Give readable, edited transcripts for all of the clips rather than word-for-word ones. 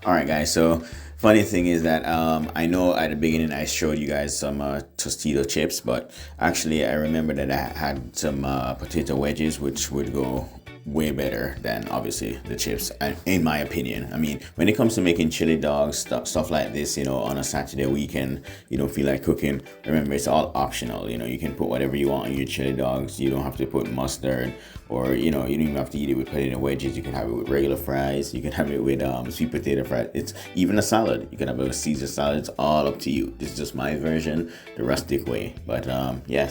All right, guys. So funny thing is that I know at the beginning I showed you guys some Tostito chips, but actually I remember that I had some potato wedges, which would go way better than obviously the chips, in my opinion. I mean, when it comes to making chili dogs, stuff like this, on a Saturday weekend, you don't feel like cooking. Remember, it's all optional. You can put whatever you want on your chili dogs. You don't have to put mustard, or you don't even have to eat it with potato wedges. You can have it with regular fries. You can have it with sweet potato fries. It's even a salad. You can have it with Caesar salad. It's all up to you. This is just my version, the rustic way. But yeah.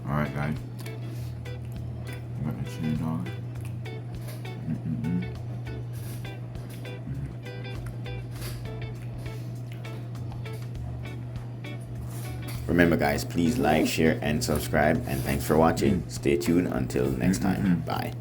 All right, guys. Got the chili dog. Remember, guys, please like, share, and subscribe. And thanks for watching. Stay tuned until next time. Bye.